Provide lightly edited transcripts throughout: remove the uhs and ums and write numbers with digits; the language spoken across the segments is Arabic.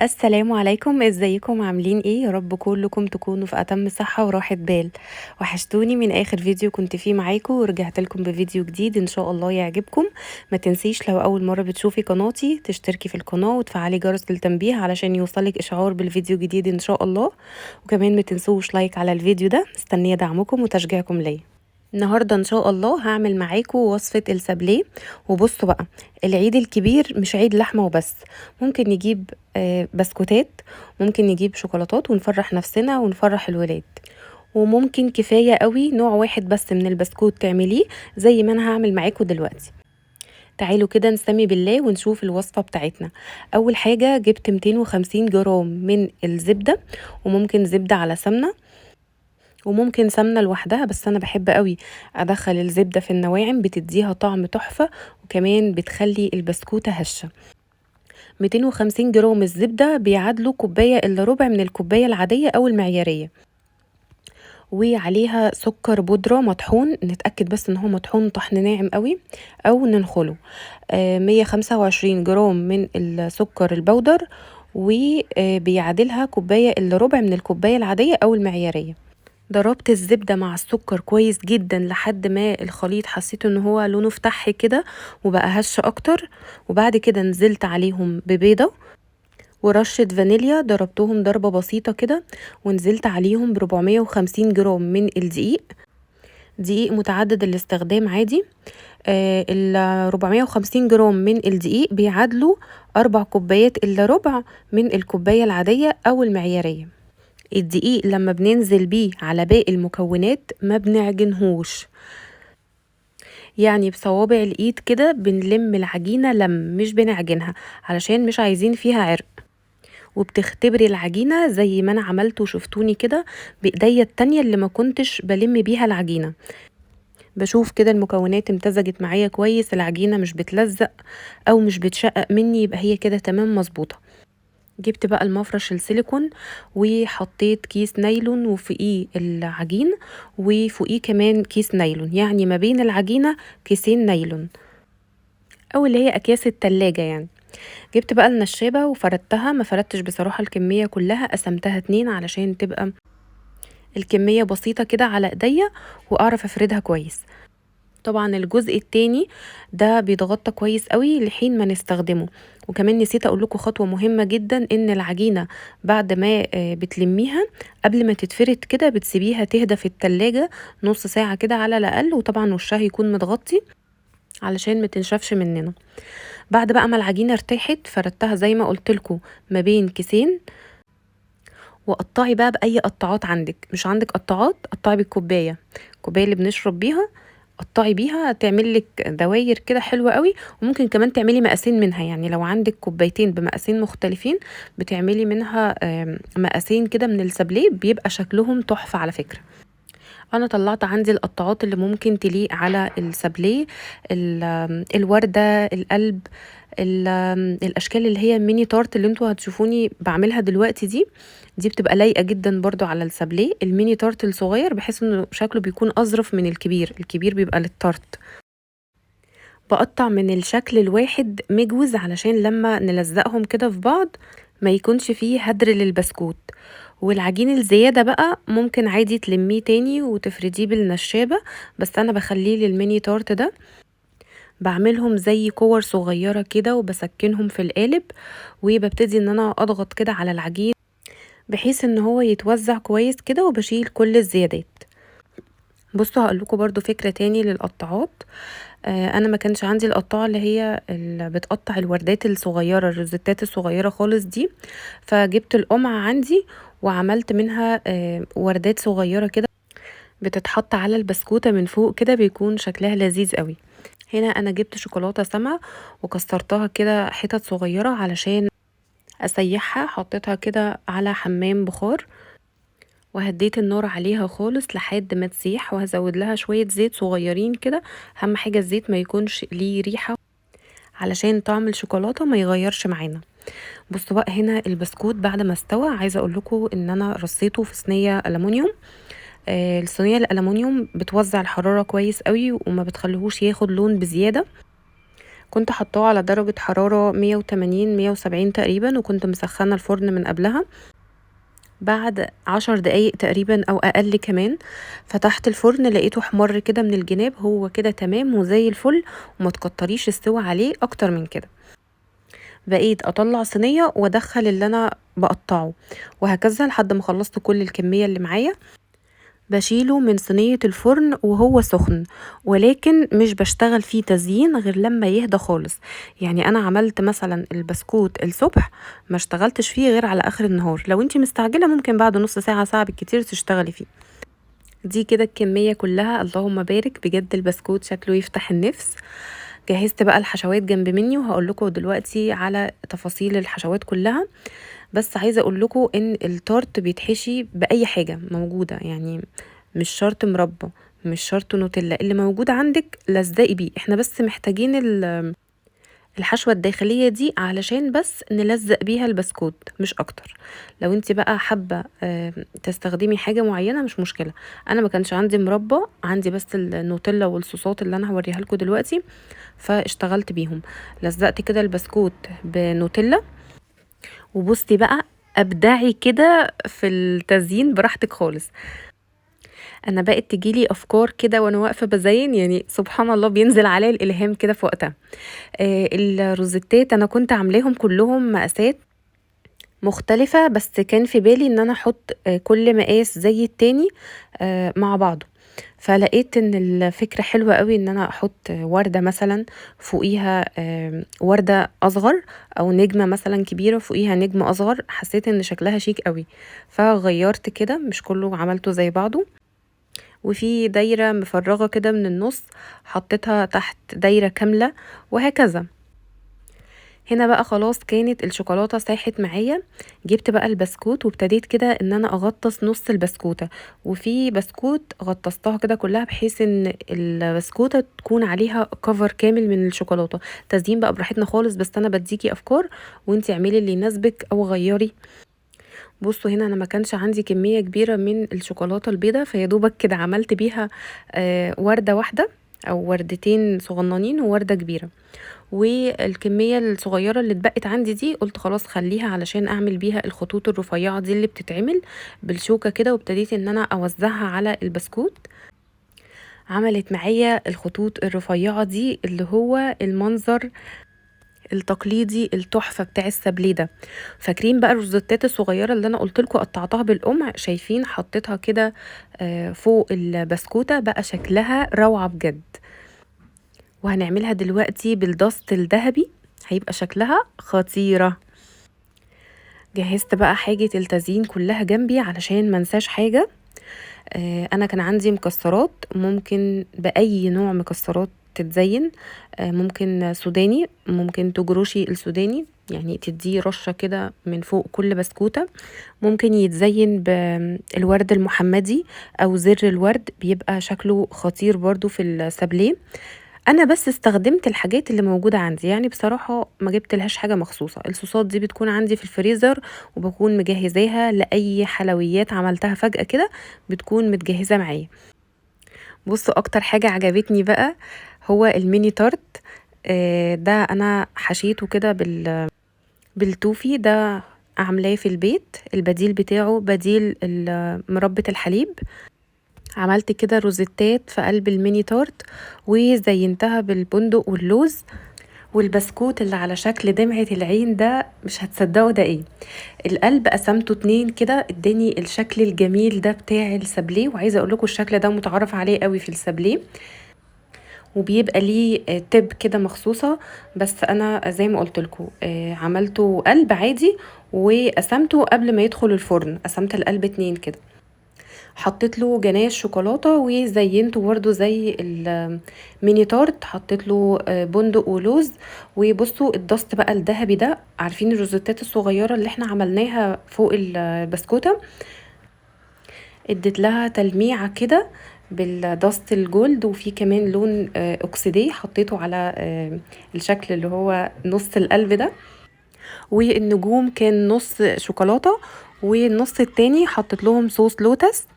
السلام عليكم، ازيكم عاملين ايه؟ يا رب كلكم تكونوا في اتم صحة وراحة بال. وحشتوني من اخر فيديو كنت فيه معاكم، ورجعت لكم بفيديو جديد ان شاء الله يعجبكم. ما تنسيش لو اول مرة بتشوفي قناتي تشتركي في القناة وتفعلي جرس التنبيه علشان يوصلك اشعار بالفيديو جديد ان شاء الله. وكمان ما تنسوش لايك على الفيديو ده، مستنية دعمكم وتشجيعكم ليا. النهاردة ان شاء الله هعمل معاكم وصفة السابليه. وبصوا بقى، العيد الكبير مش عيد لحمة وبس. ممكن نجيب بسكوتات، ممكن نجيب شوكولاتات ونفرح نفسنا ونفرح الولاد. وممكن كفاية قوي نوع واحد بس من البسكوت تعمليه زي ما انا هعمل معاكم دلوقتي. تعالوا كده نسمي بالله ونشوف الوصفة بتاعتنا. اول حاجة جبت 250 جرام من الزبدة، وممكن زبدة على سمنة، وممكن سمنة لوحدها، بس انا بحب قوي ادخل الزبدة في النواعم، بتديها طعم تحفة وكمان بتخلي البسكوتة هشة. 250 جرام الزبدة بيعادلوا كوباية الا ربع من الكوباية العادية او المعيارية. وعليها سكر بودرة مطحون، نتأكد بس ان هو مطحون طحن ناعم قوي او ننخله. 125 جرام من السكر البودر، وبيعادلها كوباية الا ربع من الكوباية العادية او المعيارية. ضربت الزبدة مع السكر كويس جدا لحد ما الخليط حسيت ان هو لونه فتح كده وبقى هش اكتر. وبعد كده نزلت عليهم ببيضة ورشة فانيليا، ضربتهم ضربة بسيطة كده. ونزلت عليهم ب 450 جرام من الدقيق، دقيق متعدد الاستخدام عادي. ال 450 جرام من الدقيق بيعادلوا 4 كوبايات الا ربع من الكوباية العادية او المعيارية. الدقيق لما بننزل بيه على باقي المكونات ما بنعجنهوش، يعني بصوابع الايد كده بنلم العجينة مش بنعجنها، علشان مش عايزين فيها عرق. وبتختبري العجينة زي ما انا عملت وشفتوني كده بايديا التانية اللي ما كنتش بلم بيها العجينة. بشوف كده المكونات امتزجت معايا كويس، العجينة مش بتلزق او مش بتشقق مني، يبقى هي كده تمام مظبوطة. جبت بقى المفرش السيليكون وحطيت كيس نايلون وفوقيه العجين، وفوقيه كمان كيس نايلون، يعني ما بين العجينة كيسين نايلون او اللي هي اكياس التلاجة يعني. جبت بقى النشابة وفردتها، ما فردتش بصراحة الكمية كلها، قسمتها 2 علشان تبقى الكمية بسيطة كده على ايديا واعرف افردها كويس. طبعا الجزء التاني ده بيتغطى كويس قوي لحين ما نستخدمه. وكمان نسيت اقول لكم خطوة مهمة جدا، ان العجينة بعد ما بتلميها قبل ما تتفرد كده بتسيبيها تهدى في التلاجة نص ساعة كده على الاقل، وطبعا وشها يكون متغطي علشان ما تنشفش مننا. بعد بقى ما العجينة ارتاحت فردتها زي ما قلت لكم ما بين كيسين. وقطعي بقى باي قطاعات عندك، مش عندك قطاعات قطعي بالكوباية، الكوباية اللي بنشرب بيها قطعي بيها، تعمل لك دواير كده حلوه قوي. وممكن كمان تعملي مقاسين منها، يعني لو عندك كوبايتين بمقاسين مختلفين بتعملي منها مقاسين كده من السابليه، بيبقى شكلهم تحفه على فكره. انا طلعت عندي القطاعات اللي ممكن تليق على السابليه، الورده، القلب، الاشكال اللي هي ميني تارت اللي انتوا هتشوفوني بعملها دلوقتي دي بتبقى لايقه جدا برضو على السابليه. الميني تارت الصغير بحيث انه شكله بيكون اظرف من الكبير، الكبير بيبقى للتارت. بقطع من الشكل الواحد مجوز علشان لما نلزقهم كده في بعض ما يكونش فيه هدر للبسكوت. والعجين الزيادة بقى ممكن عادي تلميه تاني وتفرديه بالنشابة، بس انا بخليه للميني تارت ده. بعملهم زي كور صغيرة كده وبسكنهم في القالب، وببتدي ان انا اضغط كده على العجين بحيث ان هو يتوزع كويس كده، وبشيل كل الزيادات. بصوا هقول لكم برضو فكرة تاني للقطاعات. انا ما كانش عندي القطاعة اللي هي اللي بتقطع الوردات الصغيرة، الروزتات الصغيرة خالص دي، فجبت القمعة عندي وعملت منها وردات صغيرة كده بتتحط على البسكوتة من فوق كده، بيكون شكلها لذيذ قوي. هنا انا جبت شوكولاتة سما وكسرتها كده حتت صغيرة علشان اسيحها، حطيتها كده على حمام بخار وهديت النار عليها خالص لحد ما تسيح، وهزود لها شوية زيت صغيرين كده. اهم حاجة الزيت ما يكونش ليه ريحة علشان طعم الشوكولاتة ما يغيرش معانا. بصوا بقى هنا البسكوت بعد ما استوى، عايزة اقول لكم ان انا رصيته في صينية ألمونيوم. الصينية الألمونيوم بتوزع الحرارة كويس قوي وما بتخليهوش ياخد لون بزيادة. كنت حطاه على درجة حرارة 180 170 تقريبا، وكنت مسخنة الفرن من قبلها. بعد 10 دقايق تقريبا او اقل كمان فتحت الفرن لقيته احمر كده من الجناب، هو كده تمام وزي الفل، وما تكتريش السوا عليه اكتر من كده. بقيت اطلع صينية وادخل اللي انا بقطعه، وهكذا لحد ما خلصت كل الكمية اللي معايا. بشيله من صينية الفرن وهو سخن، ولكن مش بشتغل فيه تزيين غير لما يهدى خالص. يعني انا عملت مثلا البسكوت الصبح، ما اشتغلتش فيه غير على اخر النهار. لو انتي مستعجلة ممكن بعد نص ساعة ساعة بالكتير تشتغلي فيه. دي كده الكمية كلها، اللهم بارك، بجد البسكوت شكله يفتح النفس. جهزت بقى الحشوات جنب مني، وهقول لكم دلوقتي على تفاصيل الحشوات كلها. بس عايزه اقول لكم ان التارت بيتحشي باي حاجه موجوده، يعني مش شرط مربى، مش شرط نوتيلا، اللي موجود عندك لزقي بيه. احنا بس محتاجين الحشوة الداخلية دي علشان بس نلزق بيها البسكوت مش اكتر. لو انت بقى حابة تستخدمي حاجة معينة مش مشكلة. انا ما كانش عندي مربى، عندي بس النوتيلا والصوصات اللي انا هوريها لكم دلوقتي، فاشتغلت بيهم. لزقت كده البسكوت بنوتيلا، وبصي بقى ابدعي كده في التزيين براحتك خالص. انا بقت تجيلي افكار كده وانا واقفه بزين، يعني سبحان الله بينزل عليا الالهام كده في وقتها. الروزيتات انا كنت عاملاهم كلهم مقاسات مختلفة، بس كان في بالي ان انا احط كل مقاس زي التاني مع بعضه. فلقيت ان الفكرة حلوة قوي ان انا احط وردة مثلا فوقيها وردة اصغر، او نجمة مثلا كبيرة فوقيها نجم اصغر. حسيت ان شكلها شيك قوي، فغيرت كده، مش كله عملته زي بعضه. وفي دايرة مفرغة كده من النص حطيتها تحت دايرة كاملة، وهكذا. هنا بقى خلاص كانت الشوكولاتة ساحت معايا. جبت بقى البسكوت وابتديت كده ان انا اغطس نص البسكوتة، وفي بسكوت غطستها كده كلها بحيث ان البسكوتة تكون عليها كفر كامل من الشوكولاتة. تزيين بقى براحتنا خالص، بس انا بديكي افكار وانتي اعملي اللي يناسبك او غيري. بصوا هنا انا ما كانش عندي كمية كبيرة من الشوكولاتة البيضة، فيدوبك كده عملت بيها وردة واحدة او وردتين صغننين ووردة كبيرة. والكمية الصغيرة اللي اتبقت عندي دي قلت خلاص خليها علشان اعمل بيها الخطوط الرفيعة دي اللي بتتعمل بالشوكة كده، وابتديت ان انا اوزعها على البسكوت. عملت معايا الخطوط الرفيعة دي اللي هو المنظر التقليدي التحفة بتاع السابليه ده. فاكرين بقى الروزتات الصغيرة اللي انا قلت لكم قطعتها بالقمع؟ شايفين حطيتها كده فوق البسكوتة، بقى شكلها روعة بجد. وهنعملها دلوقتي بالدست الذهبي، هيبقى شكلها خطيرة. جهزت بقى حاجة التزيين كلها جنبي علشان منساش حاجة. انا كان عندي مكسرات، ممكن باي نوع مكسرات تتزين. ممكن سوداني، ممكن تجروشي السوداني، يعني تديه رشة كده من فوق كل بسكوتة. ممكن يتزين بالورد المحمدي او زر الورد، بيبقى شكله خطير برضو في السابليه. انا بس استخدمت الحاجات اللي موجودة عندي، يعني بصراحة ما جبت لهاش حاجة مخصوصة. الصوصات دي بتكون عندي في الفريزر، وبكون مجهزاها لأي حلويات عملتها فجأة كده، بتكون متجهزة معايا. بصوا اكتر حاجة عجبتني بقى هو الميني تارت. ده انا حشيته كده بالتوفي ده، عاملاه في البيت. البديل بتاعه بديل مربى الحليب. عملت كده روزيتات في قلب الميني تارت، وزينتها بالبندق واللوز. والبسكوت اللي على شكل دمعة العين ده مش هتصدقوا ده ايه. القلب قسمته 2 كده، اداني الشكل الجميل ده بتاع السابليه. وعايزه اقول لكم الشكل ده متعارف عليه قوي في السابليه، وبيبقى ليه تب كده مخصوصة. بس انا زي ما قلت لكم عملته قلب عادي، وقسمته قبل ما يدخل الفرن، قسمت القلب 2 كده. حطيت له جناش شوكولاته، وزينته برده زي الميني تارت، حطيت له بندق ولوز. وبصوا الدست بقى الذهبي ده، عارفين الروزيتات الصغيره اللي احنا عملناها فوق البسكوته؟ اديت لها تلميعه كده بالدست الجولد، وفي كمان لون اوكسيديه حطيته على الشكل اللي هو نص القلب ده. والنجوم كان نص شوكولاته، والنص التاني حطيت لهم صوص لوتس.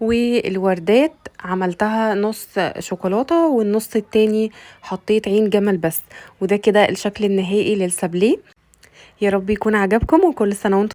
والوردات عملتها نص شوكولاتة والنص التاني حطيت عين جمل بس. وده كده الشكل النهائي للسابليه. يا رب يكون عجبكم، وكل سنة وانتم